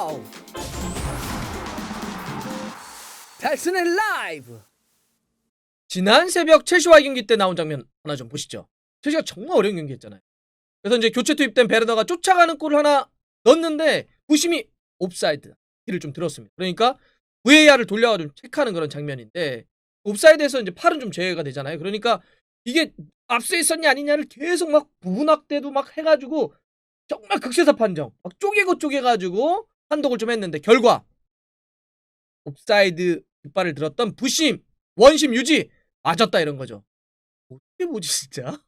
고! 달슨의 라이브! 지난 새벽 첼시와의 경기 때 나온 장면 하나 좀 보시죠. 첼시가 정말 어려운 경기였잖아요. 그래서 이제 교체 투입된 베르너가 쫓아가는 골을 하나 넣었는데 부심이 옵사이드 를 좀 들었습니다. 그러니까 VAR을 돌려가지고 체크하는 그런 장면인데 옵사이드에서 이제 팔은 좀 제외가 되잖아요. 그러니까 이게 앞서 있었냐 아니냐를 계속 막 부분 확대도 막 해가지고 정말 극세사 판정 막 쪼개가지고 판독을 좀 했는데 결과 옵사이드 깃발을 들었던 부심 원심 유지 맞았다 이런 거죠. 어떻게 보지 진짜?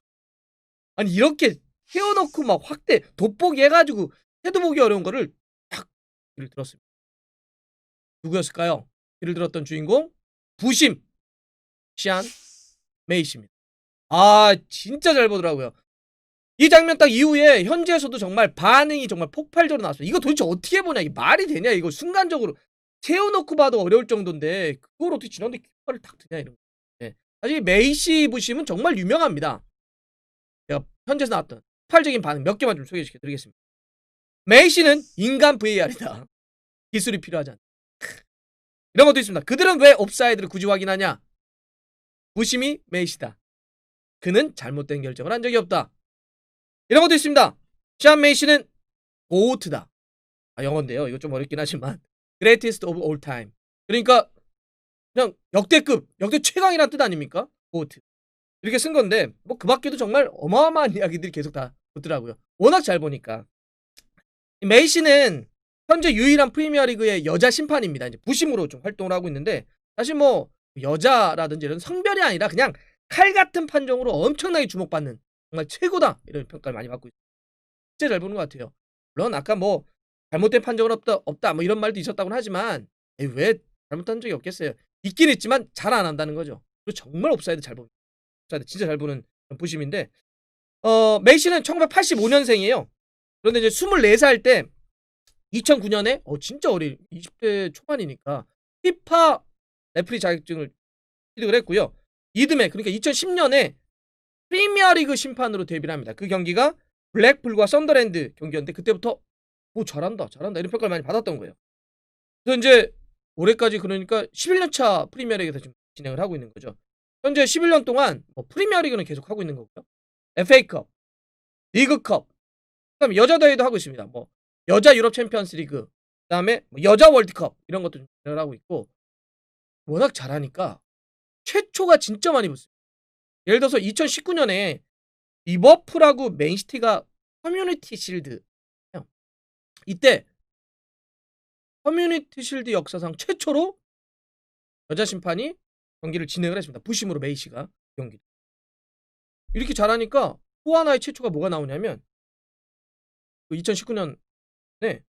아니 이렇게 세워놓고 막 확대 돋보기 해가지고 해도 보기 어려운 거를 딱 귀를 들었습니다. 누구였을까요? 귀를 들었던 주인공 부심 시안 메이시입니다. 아 진짜 잘 보더라고요. 이 장면 딱 이후에 현지에서도 정말 반응이 정말 폭발적으로 나왔어요. 이거 도대체 어떻게 보냐? 이게 말이 되냐? 이거 순간적으로 세워놓고 봐도 어려울 정도인데 그걸 어떻게 지난데 깃발을 탁 드냐 이런 거. 네. 사실 메이시 부심은 정말 유명합니다. 제가 현지에서 나왔던 폭발적인 반응 몇 개만 좀 소개시켜 드리겠습니다. 메이시는 인간 VAR이다. 기술이 필요하지 않다. 이런 것도 있습니다. 그들은 왜 옵사이드를 굳이 확인하냐? 부심이 메이시다. 그는 잘못된 결정을 한 적이 없다. 이런 것도 있습니다. 시안 메이시는 고우트다. 아, 영어인데요. 이거 좀 어렵긴 하지만 Greatest of all time. 그러니까 그냥 역대급, 역대 최강이란 뜻 아닙니까? 고우트. 이렇게 쓴 건데 뭐 그 밖에도 정말 어마어마한 이야기들이 계속 다 붙더라고요. 워낙 잘 보니까. 메이시는 현재 유일한 프리미어리그의 여자 심판입니다. 이제 부심으로 좀 활동을 하고 있는데 사실 뭐 여자라든지 이런 성별이 아니라 그냥 칼 같은 판정으로 엄청나게 주목받는 정말 최고다 이런 평가를 많이 받고 있어요. 진짜 잘 보는 것 같아요. 물론 아까 뭐 잘못된 판정은 없다 뭐 이런 말도 있었다고는 하지만 왜 잘못한 적이 없겠어요. 있긴 있지만 잘 안 한다는 거죠. 그리고 정말 옵사이드 잘 봅니다. 옵사이드 진짜 잘 보는 부심인데 메이시는 1985년생이에요. 그런데 이제 24살 때 2009년에 진짜 어린 20대 초반이니까 피파 레프리 자격증을 취득을 했고요. 이듬해 그러니까 2010년에 프리미어리그 심판으로 데뷔를 합니다. 그 경기가 블랙풀과 썬더랜드 경기였는데 그때부터 잘한다 이런 평가를 많이 받았던 거예요. 그래서 이제 올해까지 그러니까 11년차 프리미어리그에서 지금 진행을 하고 있는 거죠. 현재 11년 동안 프리미어리그는 계속 하고 있는 거고요. FA컵, 리그컵, 그다음에 여자 대회도 하고 있습니다. 뭐 여자 유럽 챔피언스 리그, 그다음에 여자 월드컵 이런 것도 진행을 하고 있고 워낙 잘하니까 최초가 진짜 많이 붙습니다. 예를 들어서 2019년에 리버풀하고 맨시티가 커뮤니티 실드 이때 커뮤니티 실드 역사상 최초로 여자 심판이 경기를 진행을 했습니다. 부심으로 메이시가 경기. 이렇게 잘하니까 또 하나의 최초가 뭐가 나오냐면 2019년에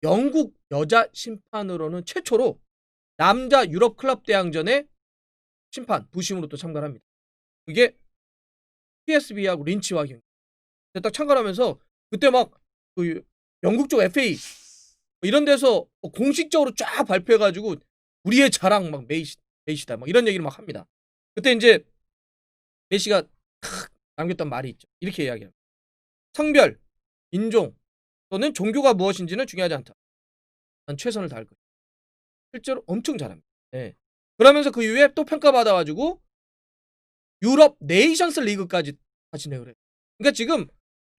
영국 여자 심판으로는 최초로 남자 유럽 클럽 대항전에 심판 부심으로 또 참가를 합니다. 그게 PSV하고 린치와 경기. 딱 참가를 하면서 그때 막 그 영국 쪽 FA 이런 데서 공식적으로 쫙 발표해가지고 우리의 자랑 막 메이시다 막 이런 얘기를 막 합니다. 그때 이제 메이시가 남겼던 말이 있죠. 이렇게 이야기합니다. 성별, 인종 또는 종교가 무엇인지는 중요하지 않다. 난 최선을 다할 거야. 실제로 엄청 잘합니다. 네. 그러면서 그 이후에 또 평가받아가지고 유럽 네이션스 리그까지 다 진행을 해요. 그러니까 지금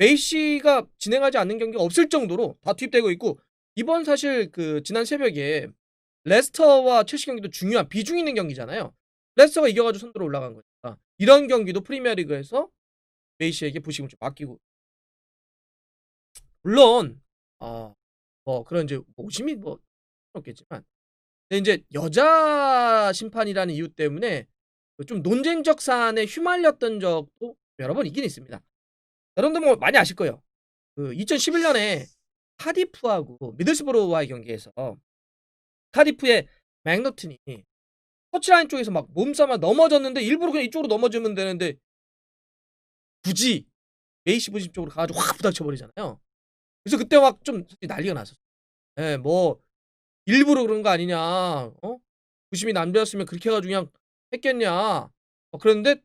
메이시가 진행하지 않는 경기가 없을 정도로 다 투입되고 있고 이번 사실 그 지난 새벽에 레스터와 첼시 경기도 중요한 비중 있는 경기잖아요. 레스터가 이겨가지고 선두로 올라간 거니까 이런 경기도 프리미어리그에서 메이시에게 부심을 좀 맡기고 물론 뭐 그런 이제 오심이 뭐 없겠지만 근데 이제 여자 심판이라는 이유 때문에 좀 논쟁적 사안에 휘말렸던 적도 여러 번 있긴 있습니다. 여러분들 뭐 많이 아실 거예요. 그 2011년에 카디프하고 미들스브로우와의 경기에서 카디프의 맥너튼이 터치라인 쪽에서 막 몸싸움에 넘어졌는데 일부러 그냥 이쪽으로 넘어지면 되는데 굳이 메이시 부심 쪽으로 가가지고 확 부닥쳐 버리잖아요. 그래서 그때 막 좀 난리가 났었어요. 예, 뭐 일부러 그런 거 아니냐? 부심이 남자였으면 그렇게 해가지고 그냥 했겠냐? 그랬는데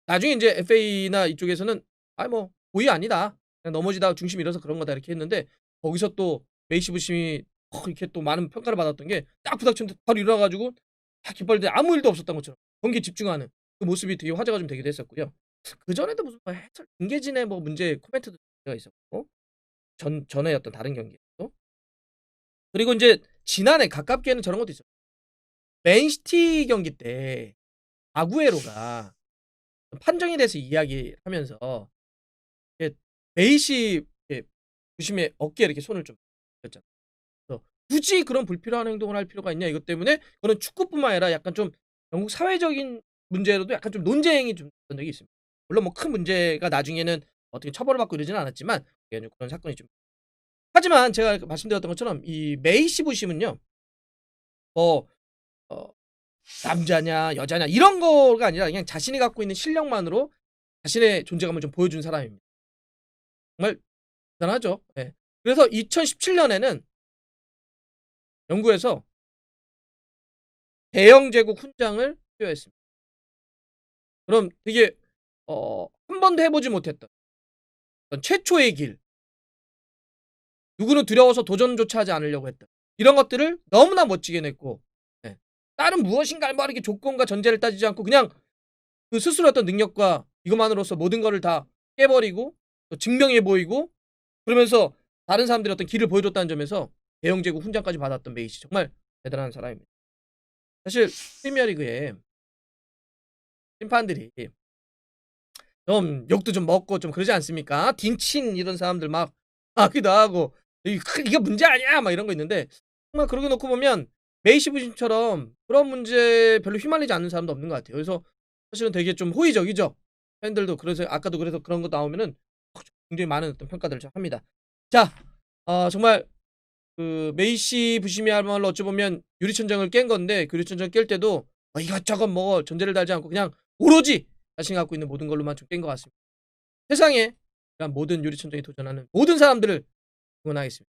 나중에 이제 FA나 이쪽에서는 뭐 고의 아니다. 그냥 넘어지다가 중심 잃어서 그런 거다 이렇게 했는데 거기서 또 메이시 부심이 이렇게 또 많은 평가를 받았던 게 딱 부닥쳤는데 바로 일어나가지고 딱 깃발대 아무 일도 없었던 것처럼 경기에 집중하는 그 모습이 되게 화제가 좀 되기도 했었고요. 그전에도 무슨 뭐 해설 김계진의 뭐 문제 코멘트도 가 있었고 전에 어떤 다른 경기에도 그리고 이제 지난해 가깝게는 저런 것도 있어요. 맨시티 경기 때 아구에로가 판정에 대해서 이야기하면서 메이시 부심의 어깨에 이렇게 손을 좀 댔잖아요. 그래서 굳이 그런 불필요한 행동을 할 필요가 있냐 이것 때문에 그거는 축구뿐만 아니라 약간 좀 영국 사회적인 문제로도 약간 좀 논쟁이 좀 됐던 적이 있습니다. 물론 뭐 큰 문제가 나중에는 어떻게 처벌을 받고 이러지는 않았지만 그런 사건이 좀. 하지만 제가 말씀드렸던 것처럼 이 메이시 부심은요. 뭐 어, 남자냐 여자냐 이런 거가 아니라 그냥 자신이 갖고 있는 실력만으로 자신의 존재감을 좀 보여준 사람입니다. 정말 대단하죠. 예. 그래서 2017년에는 영국에서 대영 제국 훈장을 수여했습니다. 그럼 되게 한 번도 해보지 못했던 최초의 길, 누구는 두려워서 도전조차 하지 않으려고 했던 이런 것들을 너무나 멋지게 냈고, 예. 다른 무엇인가 뭐 이렇게 조건과 전제를 따지지 않고 그냥 그 스스로 어떤 능력과 이것만으로서 모든 거를 다 깨버리고 증명해 보이고 그러면서 다른 사람들이 어떤 길을 보여줬다는 점에서 대영 제국 훈장까지 받았던 메이시 정말 대단한 사람입니다. 사실 프리미어리그에 심판들이 좀 욕도 좀 먹고 좀 그러지 않습니까? 딘친 이런 사람들 막 하기도 하고 이게 문제 아니야 막 이런 거 있는데 정말 그러게 놓고 보면 메이시 부심처럼 그런 문제 별로 휘말리지 않는 사람도 없는 것 같아요. 그래서 사실은 되게 좀 호의적이죠. 팬들도 그래서 아까도 그래서 그런 거 나오면은 굉장히 많은 어떤 평가들을 좀 합니다. 자, 정말 그 메이시 부심이야말로 어찌 보면 유리천장을 깬 건데 그 유리천장 깰 때도 이것저것 뭐 전제를 달지 않고 그냥 오로지 자신이 갖고 있는 모든 걸로만 좀 깬 것 같습니다. 세상에 모든 유리천장에 도전하는 모든 사람들을 응원하겠습니다.